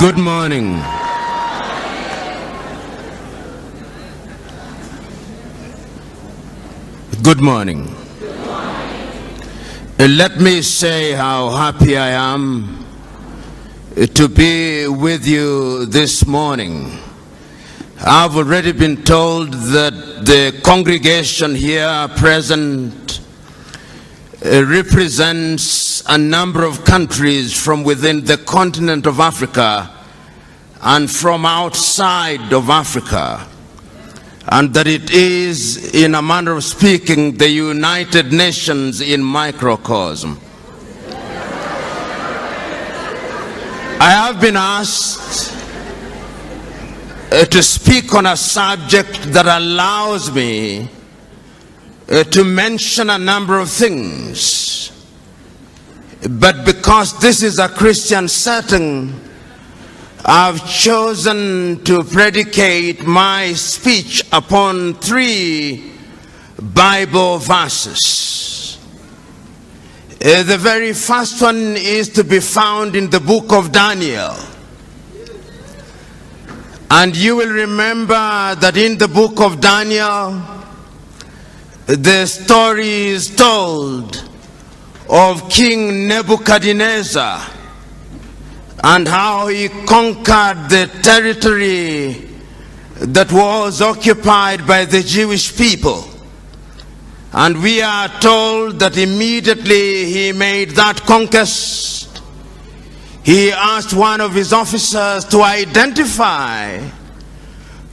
Good morning. Good morning. Let me say how happy I am to be with you this morning. I've already been told that the congregation here present represents a number of countries from within the continent of Africa and from outside of Africa, and that it is, in a manner of speaking, the United Nations in microcosm. I have been asked to speak on a subject that allows me to mention a number of things, but because this is a Christian setting, I've chosen to predicate my speech upon 3 Bible verses. The very first one is to be found in the book of Daniel. And you will remember that in the book of Daniel, the story is told of King Nebuchadnezzar and how he conquered the territory that was occupied by the Jewish people. And we are told that immediately he made that conquest, he asked one of his officers to identify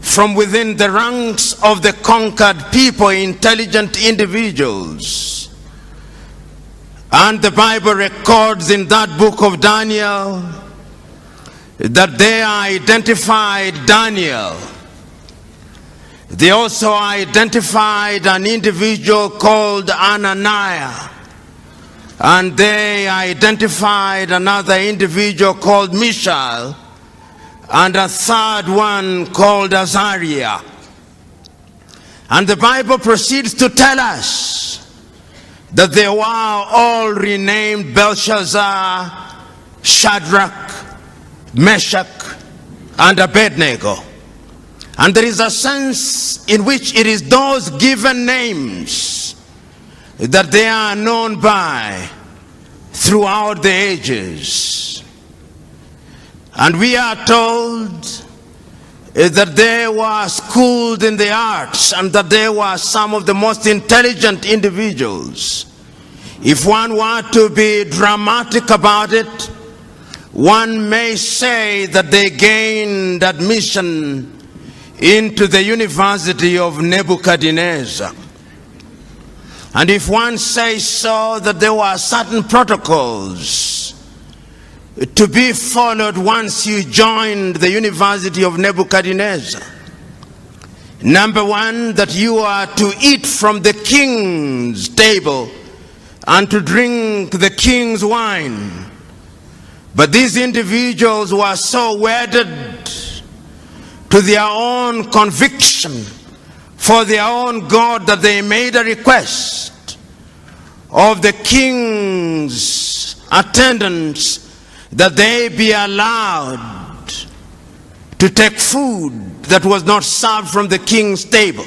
from within the ranks of the conquered people intelligent individuals. And the Bible records in that book of Daniel that they identified Daniel. They also identified an individual called Ananias, and they identified another individual called Mishael, and a third one called Azariah. And the Bible proceeds to tell us that they were all renamed Belshazzar, Shadrach, Meshach, and Abednego. And there is a sense in which it is those given names that they are known by throughout the ages. And we are told that they were schooled in the arts and that they were some of the most intelligent individuals. If one were to be dramatic about it, one may say that they gained admission into the University of Nebuchadnezzar. And if one says so, that there were certain protocols to be followed once you joined the University of Nebuchadnezzar. Number one, that you are to eat from the king's table and to drink the king's wine. But these individuals were so wedded to their own conviction for their own God that they made a request of the king's attendants that they be allowed to take food that was not served from the king's table.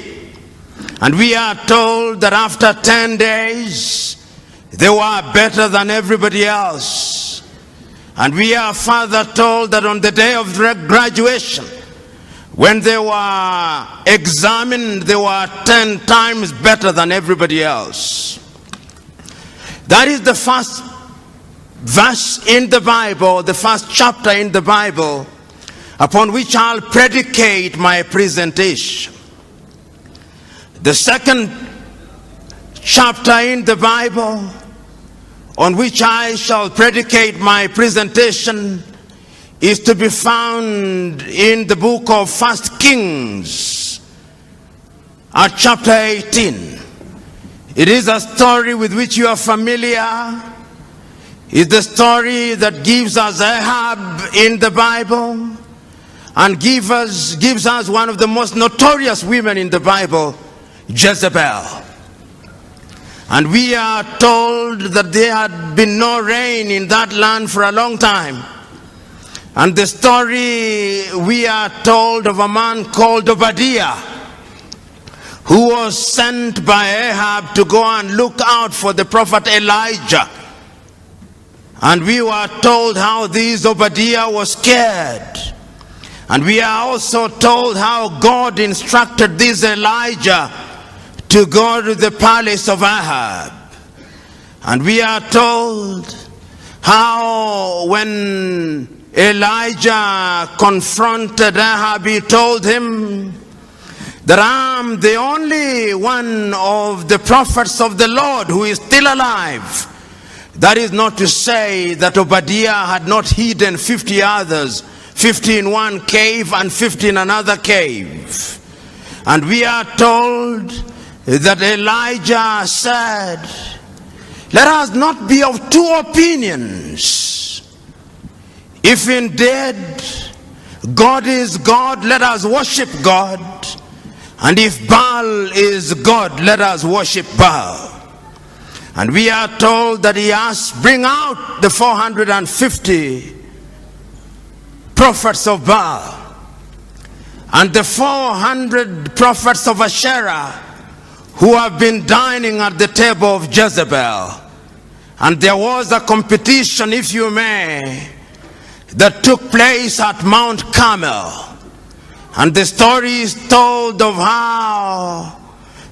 And we are told that after 10 days, they were better than everybody else. And we are further told that on the day of graduation, when they were examined, they were 10 times better than everybody else. That is the first verse in the Bible, the first chapter in the Bible, upon which I'll predicate my presentation. The second chapter in the Bible on which I shall predicate my presentation is to be found in the book of 1 Kings at chapter 18. It is a story with which you are familiar. It's the story that gives us Ahab in the Bible and gives us one of the most notorious women in the Bible, Jezebel. And we are told that there had been no rain in that land for a long time. And the story we are told of a man called Obadiah, who was sent by Ahab to go and look out for the prophet Elijah. And we were told how this Obadiah was scared. And we are also told how God instructed this Elijah to go to the palace of Ahab. And we are told how when Elijah confronted Ahab, he told him that I'm the only one of the prophets of the Lord who is still alive. That is not to say that Obadiah had not hidden 50 others, 50 in one cave and 50 in another cave. And we are told that Elijah said, let us not be of two opinions. If indeed God is God, let us worship God. And if Baal is God, let us worship Baal. And we are told that he asked, bring out the 450 prophets of Baal and the 400 prophets of Asherah who have been dining at the table of Jezebel. And there was a competition, if you may, that took place at Mount Carmel. And the story is told of how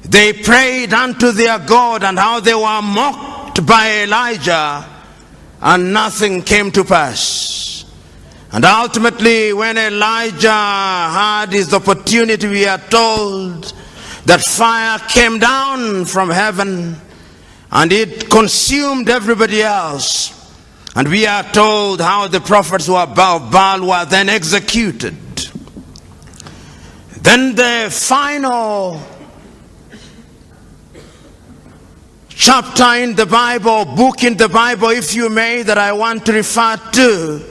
they prayed unto their God and how they were mocked by Elijah and nothing came to pass. And ultimately, when Elijah had his opportunity, we are told that fire came down from heaven and it consumed everybody else. And we are told how the prophets who of Baal were then executed. Then the final chapter in the Bible, book in the Bible, if you may, that I want to refer to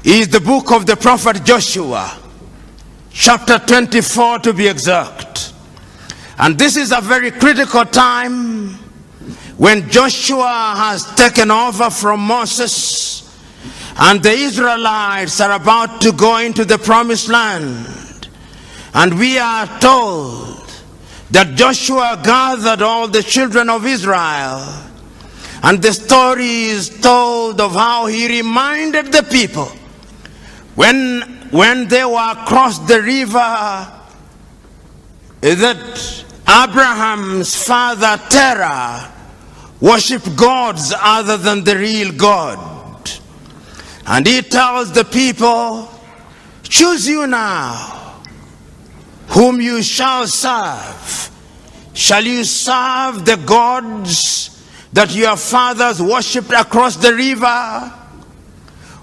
is the book of the prophet Joshua, chapter 24 to be exact. And this is a very critical time when Joshua has taken over from Moses and the Israelites are about to go into the promised land. And we are told that Joshua gathered all the children of Israel, and the story is told of how he reminded the people when they were across the river that Abraham's father Terah worshiped gods other than the real God. And he tells the people, choose you now whom you shall serve. Shall you serve the gods that your fathers worshipped across the river,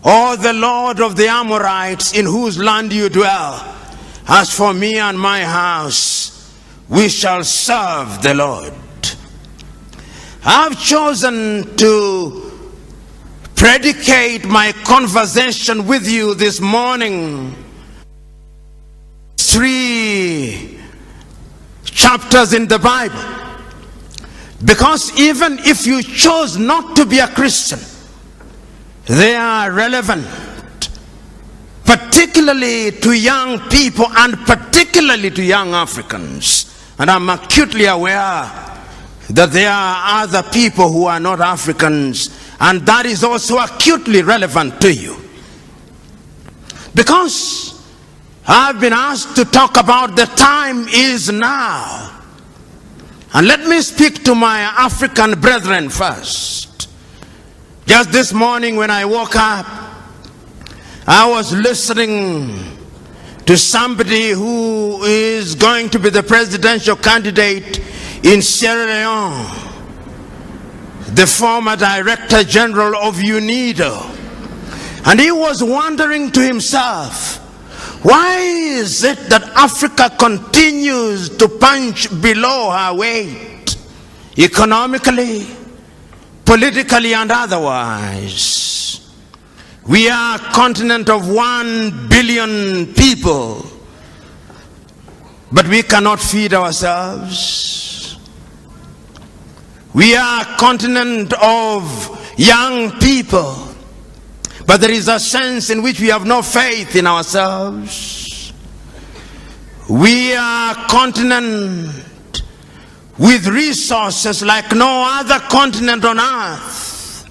or the Lord of the Amorites in whose land you dwell? As for me and my house, we shall serve the Lord. I've chosen to predicate my conversation with you this morning 3 chapters in the Bible, because even if you chose not to be a Christian, they are relevant, particularly to young people and particularly to young Africans. And I'm acutely aware that there are other people who are not Africans, and that is also acutely relevant to you, because I've been asked to talk about the time is now. And let me speak to my African brethren first. Just this morning when I woke up, I was listening to somebody who is going to be the presidential candidate in Sierra Leone, the former Director General of UNIDO. And he was wondering to himself, why is it that Africa continues to punch below her weight, economically, politically, and otherwise? We are a continent of 1 billion people, but we cannot feed ourselves. We are a continent of young people, but there is a sense in which we have no faith in ourselves. We are a continent with resources like no other continent on earth.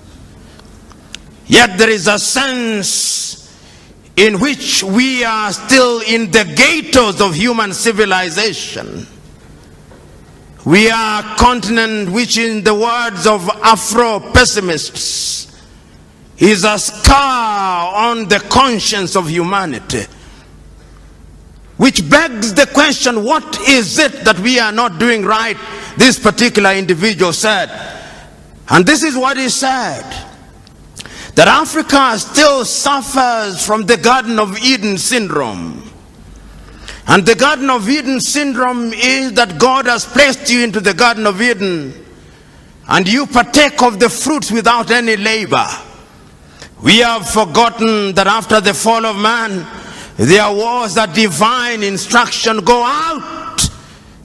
Yet there is a sense in which we are still in the ghettos of human civilization. We are a continent which, in the words of Afro-pessimists, is a scar on the conscience of humanity. Which begs the question, what is it that we are not doing right? This particular individual said, and this is what he said, that Africa still suffers from the Garden of Eden syndrome. And the Garden of Eden syndrome is that God has placed you into the Garden of Eden and you partake of the fruits without any labor. We have forgotten that after the fall of man, there was a divine instruction: go out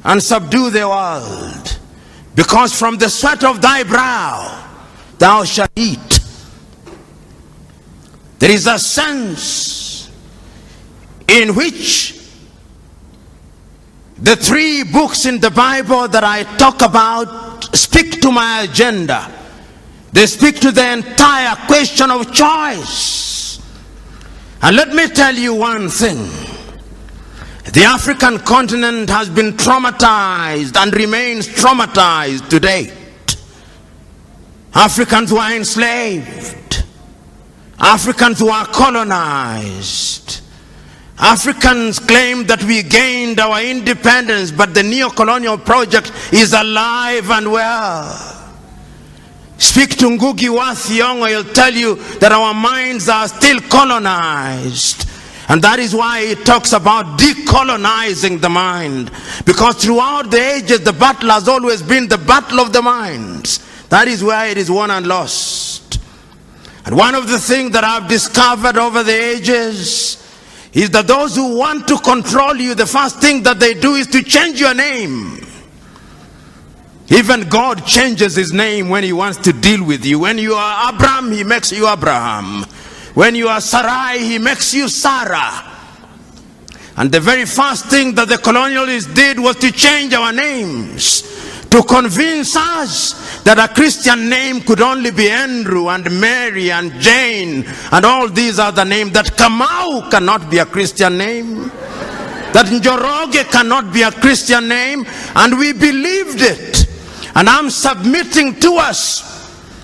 and subdue the world, because from the sweat of thy brow thou shalt eat. There is a sense in which the 3 books in the Bible that I talk about speak to my agenda. They speak to the entire question of choice. And let me tell you one thing. The African continent has been traumatized and remains traumatized to date. Africans were enslaved. Africans were colonized. Africans claim that we gained our independence, but the neo-colonial project is alive and well. Speak to Ngugi wa Thiong'o, he'll tell you that our minds are still colonized. And that is why he talks about decolonizing the mind. Because throughout the ages, the battle has always been the battle of the minds. That is why it is won and lost. And one of the things that I've discovered over the ages is that those who want to control you, the first thing that they do is to change your name. Even God changes his name when he wants to deal with you. When you are Abraham, he makes you Abraham. When you are Sarai, he makes you Sarah. And the very first thing that the colonialists did was to change our names, to convince us that a Christian name could only be Andrew and Mary and Jane and all these other names, that Kamau cannot be a Christian name, that Njoroge cannot be a Christian name, and we believed it. And I'm submitting to us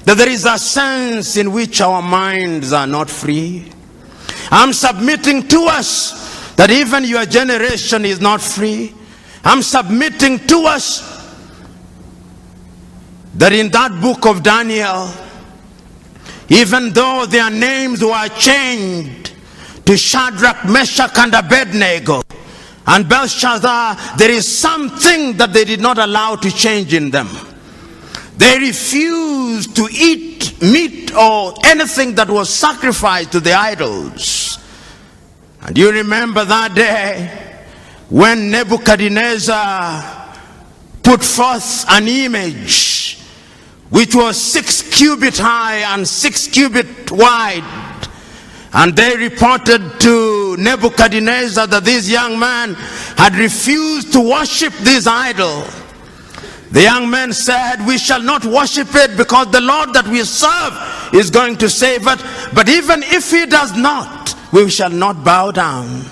that there is a sense in which our minds are not free. I'm submitting to us that even your generation is not free. I'm submitting to us that in that book of Daniel, even though their names were changed to Shadrach, Meshach, and Abednego, and Belshazzar, there is something that they did not allow to change in them. They refused to eat meat or anything that was sacrificed to the idols. And you remember that day when Nebuchadnezzar put forth an image which was 6 cubits high and 6 cubits wide. And they reported to Nebuchadnezzar that this young man had refused to worship this idol. The young man said, we shall not worship it because the Lord that we serve is going to save it. But even if he does not, we shall not bow down.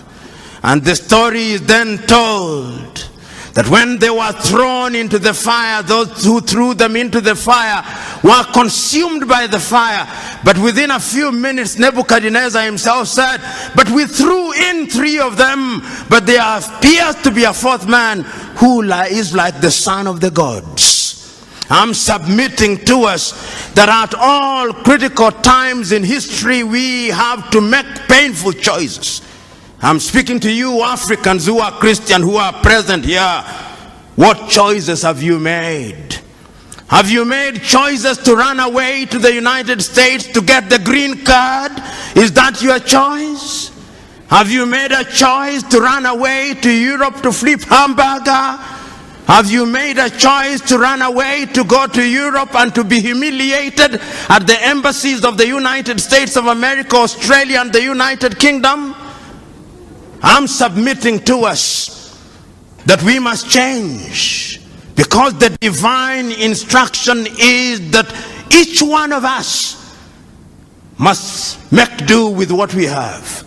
And the story is then told that when they were thrown into the fire, those who threw them into the fire were consumed by the fire. But within a few minutes, Nebuchadnezzar himself said, but we threw in 3 of them, but there appears to be a 4th man who is like the son of the gods. I'm submitting to us that at all critical times in history, we have to make painful choices. I'm speaking to you Africans who are Christian, who are present here. What choices have you made? Have you made choices to run away to the United States to get the green card? Is that your choice? Have you made a choice to run away to Europe to flip hamburger? Have you made a choice to run away, to go to Europe and to be humiliated at the embassies of the United States of America, Australia, and the United Kingdom? I'm submitting to us that we must change, because the divine instruction is that each one of us must make do with what we have.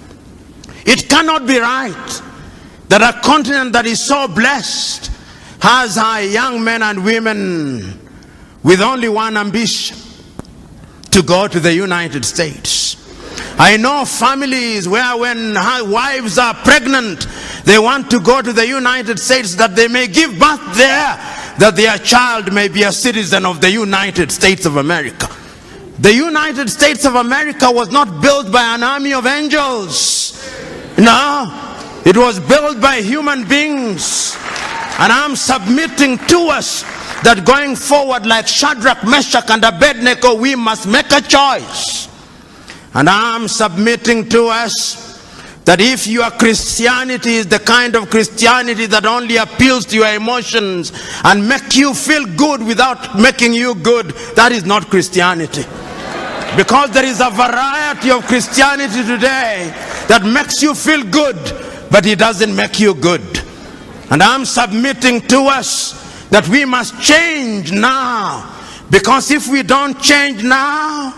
It cannot be right that a continent that is so blessed has our young men and women with only one ambition: to go to the United States. I know families where when wives are pregnant, they want to go to the United States that they may give birth there, that their child may be a citizen of the United States of America. The United States of America was not built by an army of angels. No, it was built by human beings. And I'm submitting to us that going forward, like Shadrach, Meshach, and Abednego, we must make a choice. And I'm submitting to us that if your Christianity is the kind of Christianity that only appeals to your emotions and make you feel good without making you good, that is not Christianity. Because there is a variety of Christianity today that makes you feel good, but it doesn't make you good. And I'm submitting to us that we must change now, because if we don't change now,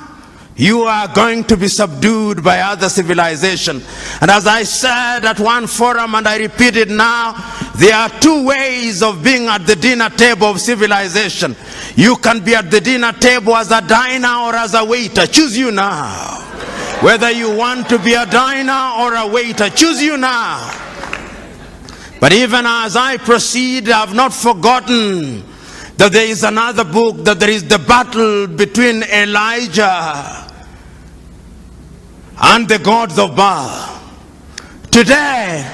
you are going to be subdued by other civilization. And as I said at one forum, and I repeat it now, there are two ways of being at the dinner table of civilization. You can be at the dinner table as a diner or as a waiter. Choose you now. Whether you want to be a diner or a waiter, choose you now. But even as I proceed, I have not forgotten that there is another book, that there is the battle between Elijah and the gods of Baal. Today,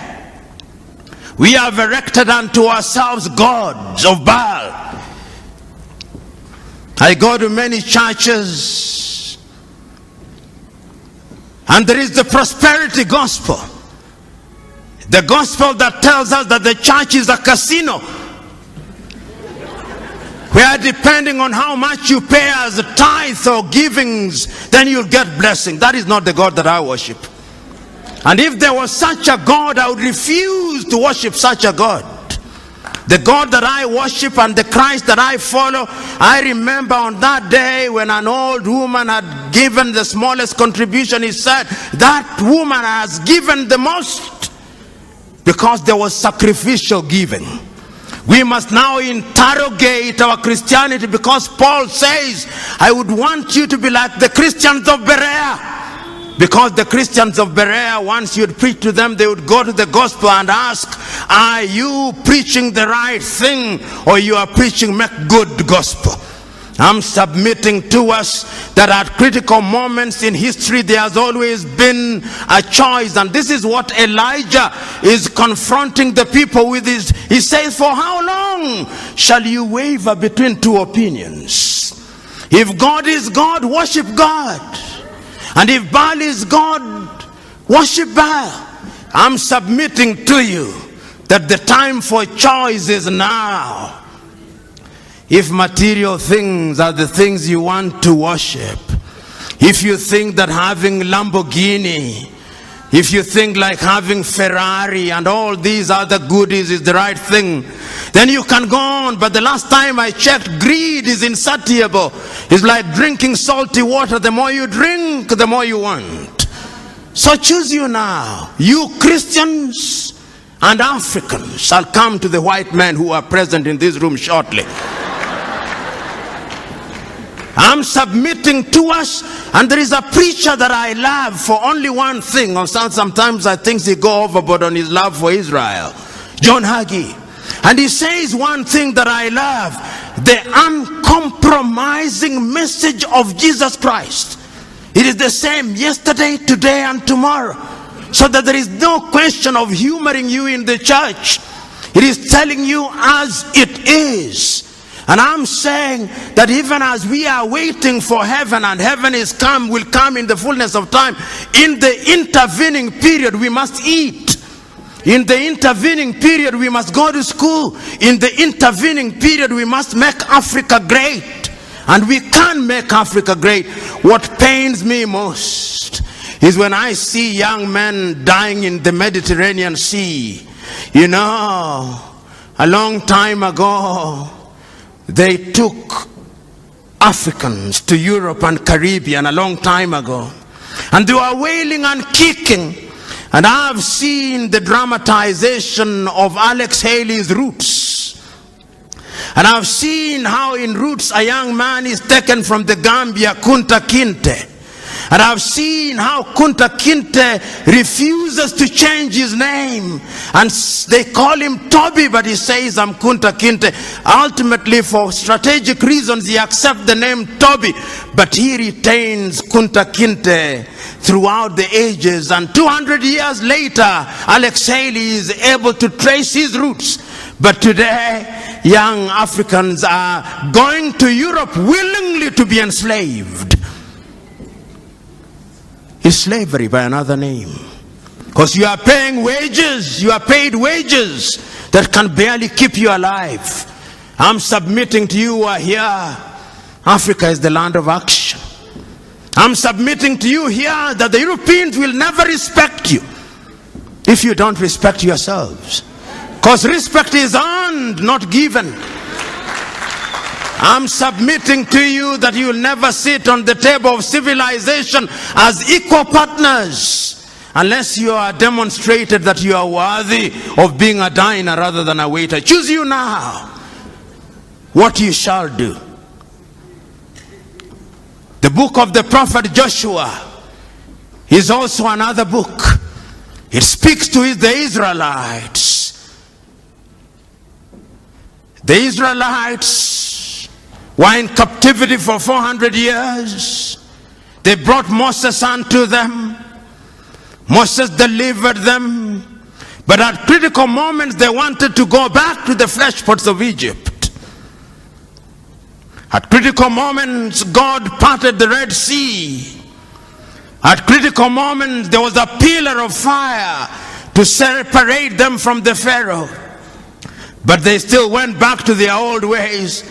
we have erected unto ourselves gods of Baal. I go to many churches, and there is the prosperity gospel. The gospel that tells us that the church is a casino, where depending on how much you pay as a tithe or givings, then you'll get blessing. That is not the God that I worship. And if there was such a God, I would refuse to worship such a God. The God that I worship and the Christ that I follow, I remember on that day when an old woman had given the smallest contribution, he said, that woman has given the most, because there was sacrificial giving. We must now interrogate our Christianity, because Paul says, I would want you to be like the Christians of Berea. Because the Christians of Berea, once you'd preach to them, they would go to the gospel and ask, are you preaching the right thing, or you are preaching make good gospel? I'm submitting to us that at critical moments in history, there has always been a choice. And this is what Elijah is confronting the people with. He says, for how long shall you waver between two opinions? If God is God, worship God. And if Baal is God, worship Baal. I'm submitting to you that the time for choice is now. If material things are the things you want to worship, if you think that having Lamborghini, if you think like having Ferrari and all these other goodies is the right thing, then you can go on. But the last time I checked, greed is insatiable. It's like drinking salty water. The more you drink, the more you want. So choose you now. You Christians and Africans shall come to the white men who are present in this room shortly. I'm submitting to us, and there is a preacher that I love for only one thing. Sometimes I think he go overboard on his love for Israel, John Hagee. And he says one thing that I love: the uncompromising message of Jesus Christ. It is the same yesterday, today, and tomorrow. So that there is no question of humoring you in the church. It is telling you as it is. And I'm saying that even as we are waiting for heaven, and heaven will come in the fullness of time, in the intervening period we must eat. In the intervening period, we must go to school. In the intervening period, we must make Africa great. And we can make Africa great. What pains me most is when I see young men dying in the Mediterranean Sea. You know, a long time ago, they took Africans to Europe and Caribbean a long time ago. And they were wailing and kicking. And I've seen the dramatization of Alex Haley's Roots. And I've seen how in Roots a young man is taken from the Gambia, Kunta Kinte. And I've seen how Kunta Kinte refuses to change his name. And they call him Toby, but he says, I'm Kunta Kinte. Ultimately, for strategic reasons, he accepts the name Toby. But he retains Kunta Kinte throughout the ages. And 200 years later, Alex Haley is able to trace his roots. But today, young Africans are going to Europe willingly to be enslaved. It's slavery by another name. Because you are paying wages, you are paid wages that can barely keep you alive. I'm submitting to you who are here. Africa is the land of action. I'm submitting to you here that the Europeans will never respect you if you don't respect yourselves. Because respect is earned, not given. I'm submitting to you that you will never sit on the table of civilization as equal partners unless you are demonstrated that you are worthy of being a diner rather than a waiter. Choose you now what you shall do. The book of the prophet Joshua is also another book. It speaks to the Israelites. The Israelites were in captivity for 400 years. They brought Moses unto them. Moses delivered them. But at critical moments, they wanted to go back to the flesh pots of Egypt. At critical moments, God parted the Red Sea. At critical moments, there was a pillar of fire to separate them from the Pharaoh. But they still went back to their old ways.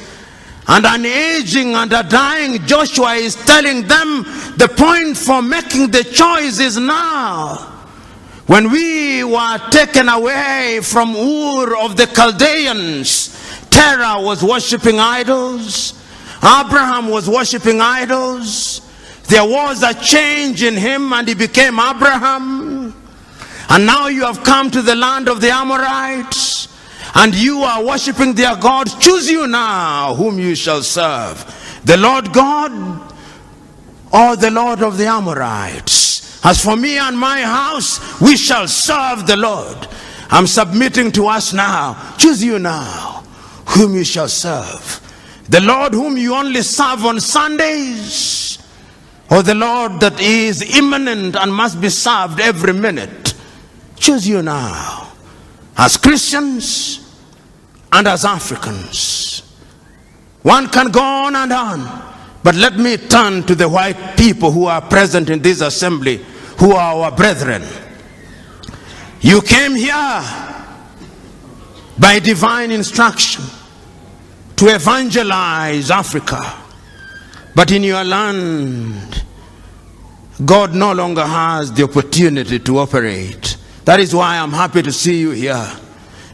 And an aging and a dying Joshua is telling them the point for making the choice is now. When we were taken away from Ur of the Chaldeans, Terah was worshipping idols. Abraham was worshipping idols. There was a change in him and he became Abraham. And now you have come to the land of the Amorites. And you are worshipping their gods. Choose you now whom you shall serve, the Lord God or the Lord of the Amorites. As for me and my house, we shall serve the Lord. I'm submitting to us now. Choose you now whom you shall serve, the Lord whom you only serve on Sundays, or the Lord that is imminent and must be served every minute. Choose you now. As Christians and as Africans, one can go on and on, but let me turn to the white people who are present in this assembly, who are our brethren. You came here by divine instruction to evangelize Africa, but in your land, God no longer has the opportunity to operate. That is why I'm happy to see you here.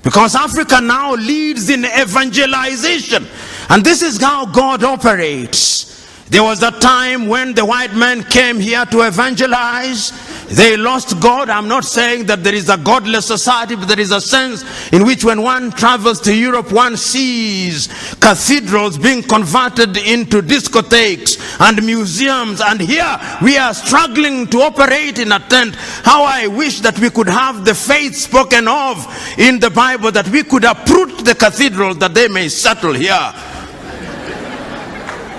Because Africa now leads in evangelization. And this is how God operates. There was a time when the white men came here to evangelize. They lost God. I'm not saying that there is a godless society, but there is a sense in which when one travels to Europe, one sees cathedrals being converted into discotheques and museums. And here we are struggling to operate in a tent. How I wish that we could have the faith spoken of in the Bible, that we could uproot the cathedrals that they may settle here.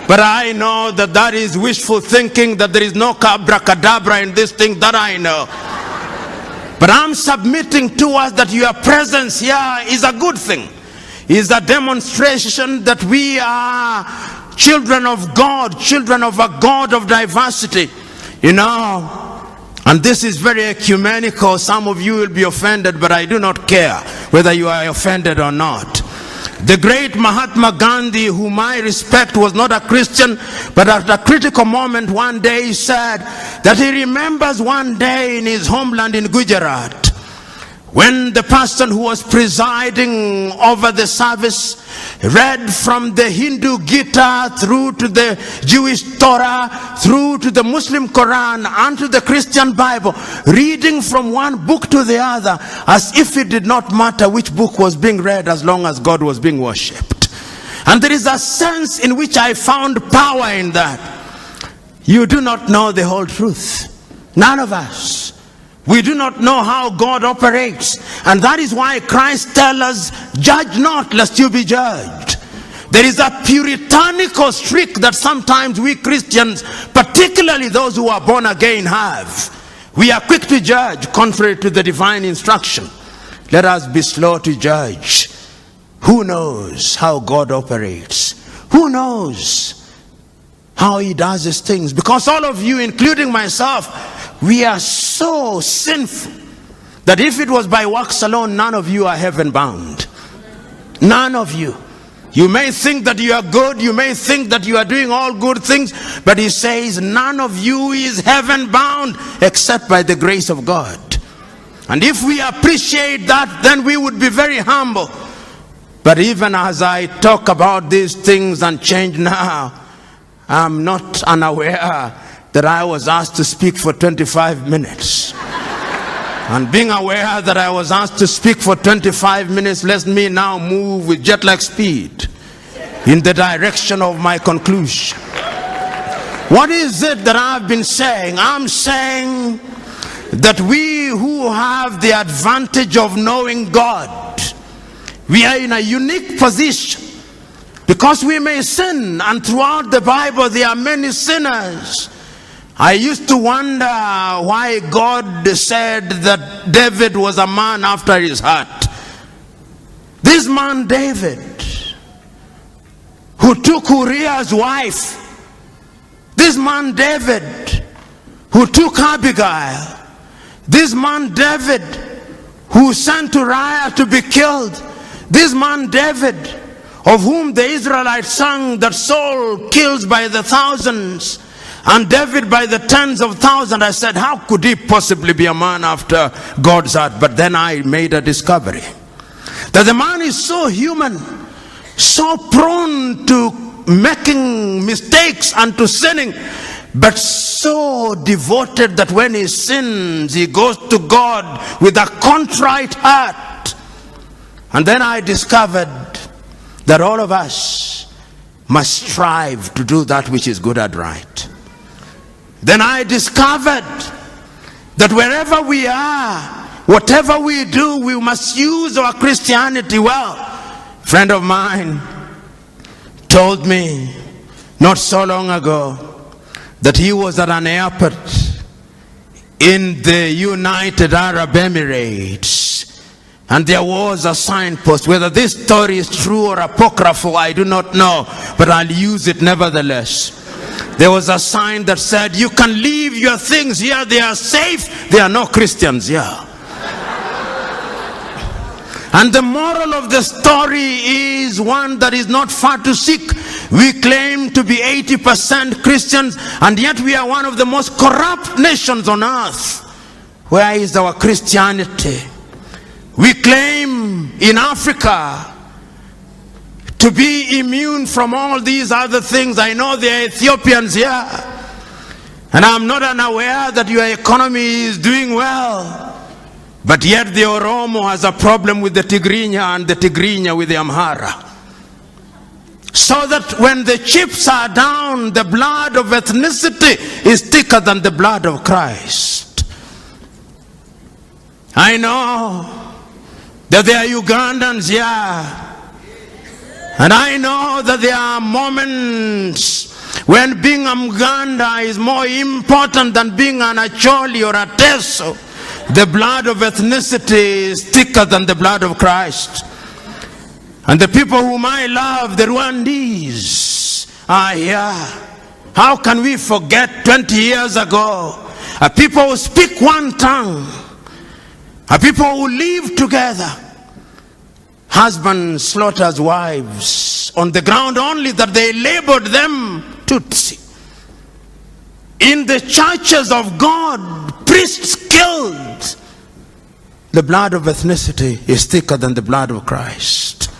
But I know that that is wishful thinking, that there is no abracadabra in this thing, that I know. But I'm submitting to us that your presence here is a good thing. Is a demonstration that we are children of God, children of a God of diversity. You know, And this is very ecumenical. Some of you will be offended, but I do not care whether you are offended or not. The great Mahatma Gandhi, whom I respect, was not a Christian, but at a critical moment one day he said that he remembers one day in his homeland in Gujarat, when the person who was presiding over the service read from the Hindu Gita through to the Jewish Torah, through to the Muslim Quran and to the Christian Bible, reading from one book to the other as if it did not matter which book was being read as long as God was being worshipped. And there is a sense in which I found power in that. You do not know the whole truth. None of us. We do not know how God operates. And that is why Christ tells us, judge not lest you be judged. There is a puritanical streak that sometimes we Christians, particularly those who are born again, have. We are quick to judge contrary to the divine instruction. Let us be slow to judge. Who knows how God operates? Who knows how he does his things? Because all of you, including myself, we are so sinful that if it was by works alone, none of you are heaven bound. None of you. You may think that you are good, you may think that you are doing all good things, but he says none of you is heaven bound except by the grace of God. And if we appreciate that, then we would be very humble. But even as I talk about these things and change now, I'm not unaware that I was asked to speak for 25 minutes. And being aware that I was asked to speak for 25 minutes lets me now move with jet-lag speed in the direction of my conclusion. What is it that I've been saying? I'm saying that we who have the advantage of knowing God, we are in a unique position because we may sin, and throughout the Bible there are many sinners. I used to wonder why God said that David was a man after his heart. This man David, who took Uriah's wife, this man David, who took Abigail, this man David, who sent Uriah to be killed, this man David, of whom the Israelites sang that Saul kills by the thousands, and David by the tens of thousands. I said, how could he possibly be a man after God's heart? But then I made a discovery that the man is so human, so prone to making mistakes and to sinning, but so devoted that when he sins, he goes to God with a contrite heart. And then I discovered that all of us must strive to do that which is good and right. Then I discovered that wherever we are, whatever we do, we must use our Christianity well. A friend of mine told me not so long ago that he was at an airport in the United Arab Emirates, and there was a signpost. Whether this story is true or apocryphal, I do not know, but I'll use it nevertheless. There was a sign that said, you can leave your things here, they are safe, there are no Christians here. And the moral of the story is one that is not far to seek. We claim to be 80% Christians, and yet we are one of the most corrupt nations on earth. Where is our Christianity? We claim in Africa to be immune from all these other things. I know there are Ethiopians here, and I'm not unaware that your economy is doing well, but yet the Oromo has a problem with the Tigrinya and the Tigrinya with the Amhara. So that when the chips are down, the blood of ethnicity is thicker than the blood of Christ. I know that there are Ugandans here, and I know that there are moments when being a Muganda is more important than being an Acholi or a Teso. The blood of ethnicity is thicker than the blood of Christ. And the people whom I love, the Rwandese, are here. How can we forget 20 years ago a people who speak one tongue, a people who live together. Husband slaughters wives on the ground only that they labored them Tutsi. In the churches of God, priests killed. The blood of ethnicity is thicker than the blood of Christ.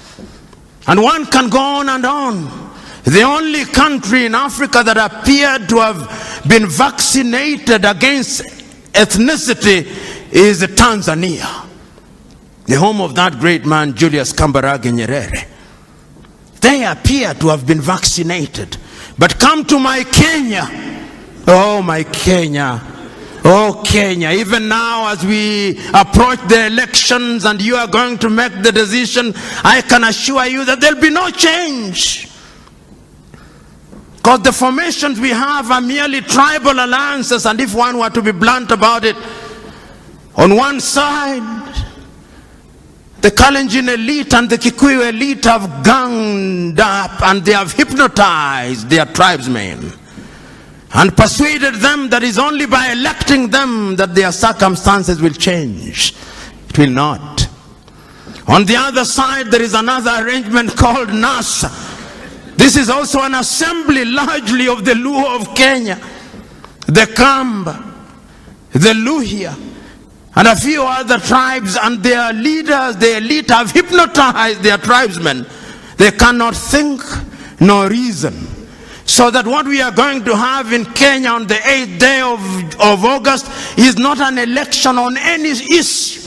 And one can go on and on. The only country in Africa that appeared to have been vaccinated against ethnicity is Tanzania, the home of that great man Julius Kambarage Nyerere. They appear to have been vaccinated. But come to my Kenya. Oh, my Kenya. Oh, Kenya. Even now as we approach the elections and you are going to make the decision, I can assure you that there will be no change. Because the formations we have are merely tribal alliances, and if one were to be blunt about it, on one side, the Kalenjin elite and the Kikuyu elite have ganged up and they have hypnotized their tribesmen and persuaded them that it's only by electing them that their circumstances will change. It will not. On the other side, there is another arrangement called NASA. This is also an assembly largely of the Luo of Kenya, the Kamba, the Luhya, and a few other tribes, and their leaders, the elite, have hypnotized their tribesmen. They cannot think nor reason. So that what we are going to have in Kenya on the 8th day of August is not an election on any issue.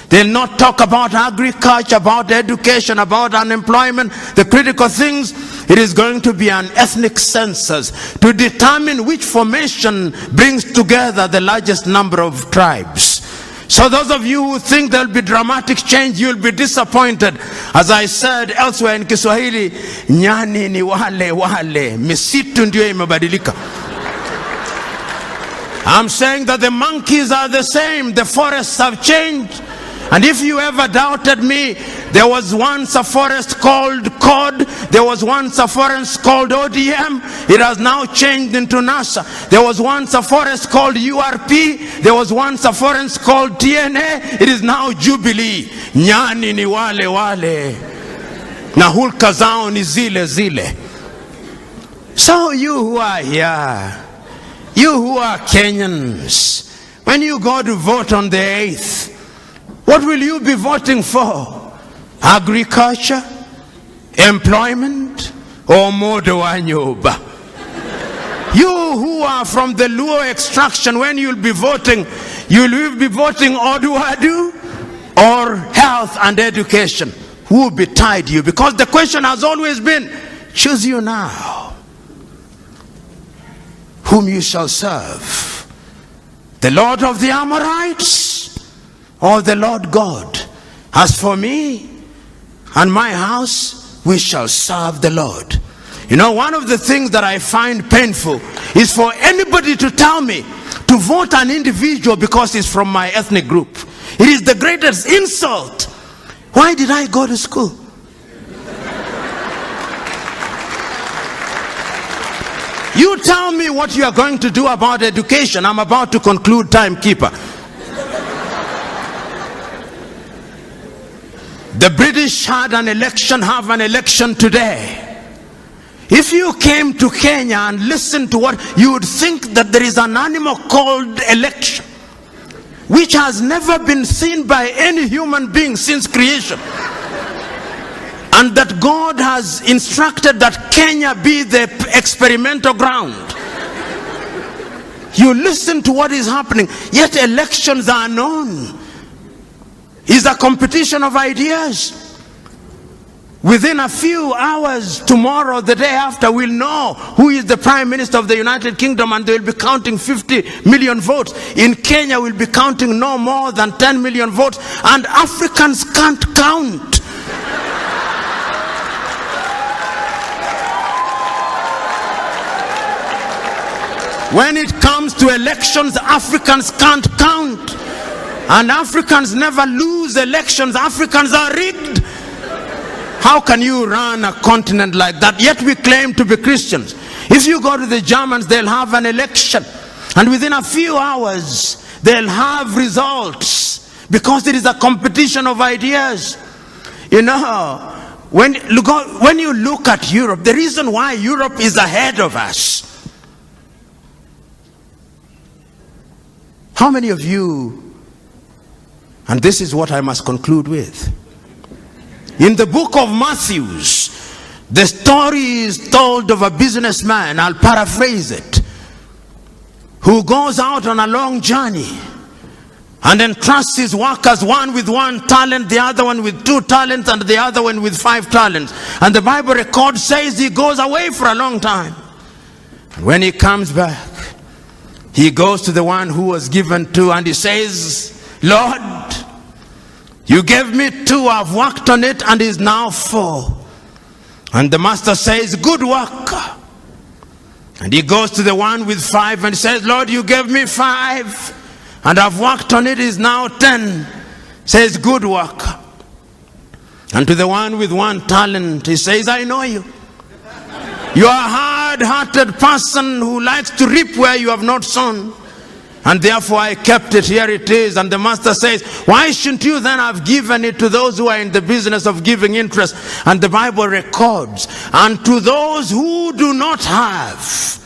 They'll not talk about agriculture, about education, about unemployment, the critical things. It is going to be an ethnic census to determine which formation brings together the largest number of tribes. So those of you who think there will be dramatic change, you'll be disappointed. As I said elsewhere in Kiswahili, nyani ni wale, misitu ndio imebadilika. I'm saying that the monkeys are the same, the forests have changed. And if you ever doubted me, there was once a forest called COD, there was once a forest called ODM, it has now changed into NASA. There was once a forest called URP, there was once a forest called TNA, it is now Jubilee. Nyani ni wale, na hulka zao ni zile. So you who are here, you who are Kenyans, when you go to vote on the 8th, what will you be voting for? Agriculture, employment, or modo wa nyoba? You who are from the Luo extraction, when you'll be voting Oduadu or health and education? Who will betide you? Because the question has always been, choose you now whom you shall serve, the Lord of the Amorites or the Lord God. As for me and my house, we shall serve the Lord. You know, one of the things that I find painful is for anybody to tell me to vote an individual because he's from my ethnic group. It is the greatest insult. Why did I go to school? You tell me what you are going to do about education. I'm about to conclude, timekeeper. The British had an election, have an election today. If you came to Kenya and listened to what, you would think that there is an animal called election, which has never been seen by any human being since creation. And that God has instructed that Kenya be the experimental ground. You listen to what is happening, yet elections are known. Is a competition of ideas. Within a few hours, tomorrow, the day after, we'll know who is the Prime Minister of the United Kingdom, and they'll be counting 50 million votes. In Kenya, we'll be counting no more than 10 million votes, and Africans can't count. When it comes to elections, Africans can't count. And Africans never lose elections. Africans are rigged. How can you run a continent like that? Yet we claim to be Christians. If you go to the Germans, they'll have an election. And within a few hours, they'll have results, because it is a competition of ideas. You know, when you look at Europe, the reason why Europe is ahead of us. How many of you, and this is what I must conclude with. In the book of Matthew, the story is told of a businessman, I'll paraphrase it, who goes out on a long journey and entrusts his workers, one with 1 talent, the other one with 2 talents, and the other one with 5 talents. And the Bible record says he goes away for a long time. And when he comes back, he goes to the one who was given 2, and he says, Lord, you gave me 2, I've worked on it, and is now 4. And the master says, good work. And he goes to the one with 5 and says, Lord, you gave me 5, and I've worked on it, is now 10. Says, good work. And to the one with 1 talent, he says, I know you. You are a hard-hearted person who likes to reap where you have not sown. And therefore I kept it, here it is. And the master says, why shouldn't you then have given it to those who are in the business of giving interest? And the Bible records, and to those who do not have,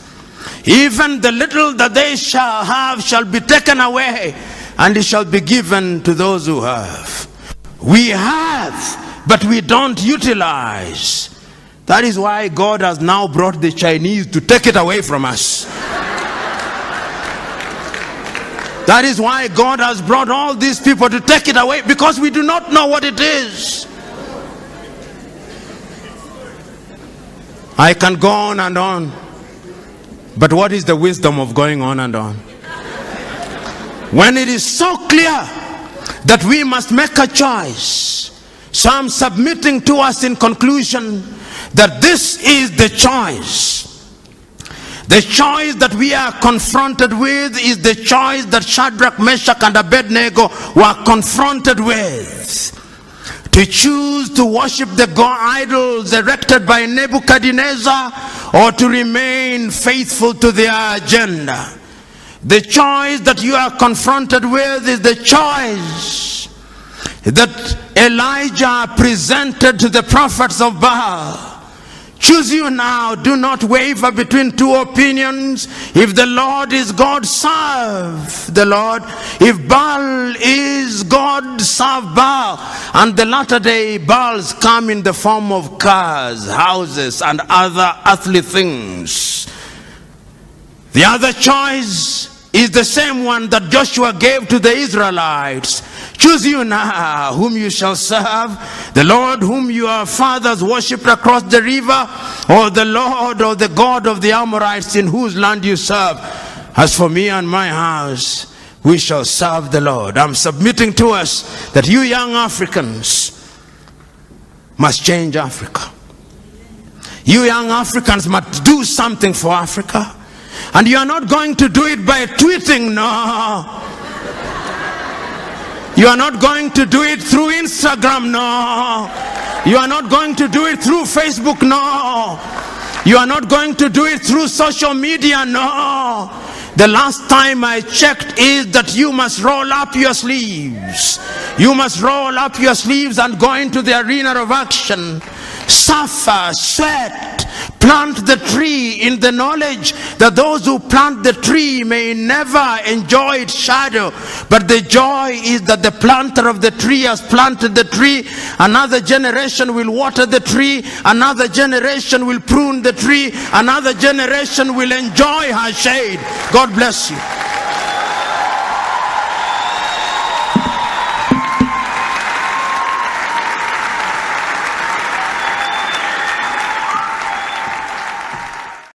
even the little that they shall have shall be taken away, and it shall be given to those who have. We have, but we don't utilize. That is why God has now brought the Chinese to take it away from us. That is why God has brought all these people to take it away, because we do not know what it is. I can go on and on, but what is the wisdom of going on and on? When it is so clear that we must make a choice. So I'm submitting to us in conclusion that this is the choice. The choice that we are confronted with is the choice that Shadrach, Meshach, and Abednego were confronted with. To choose to worship the god idols erected by Nebuchadnezzar, or to remain faithful to their agenda. The choice that you are confronted with is the choice that Elijah presented to the prophets of Baal. Choose you now. Do not waver between 2 opinions. If the Lord is God, serve the Lord. If Baal is God, serve Baal. And the latter day Baals come in the form of cars, houses, and other earthly things. The other choice is the same one that Joshua gave to the Israelites. Choose you now whom you shall serve, the Lord whom your fathers worshipped across the river, or the Lord or the God of the Amorites in whose land you serve. As for me and my house, we shall serve the Lord. I'm submitting to us that you young Africans must change Africa. You young Africans must do something for Africa. And you are not going to do it by tweeting, no. You are not going to do it through Instagram, no. You are not going to do it through Facebook, no. You are not going to do it through social media, no. The last time I checked is that you must roll up your sleeves. You must roll up your sleeves and go into the arena of action. Suffer, sweat, plant the tree in the knowledge that those who plant the tree may never enjoy its shadow, but the joy is that the planter of the tree has planted the tree. Another generation will water the tree, another generation will prune the tree, another generation will enjoy her shade. God bless you.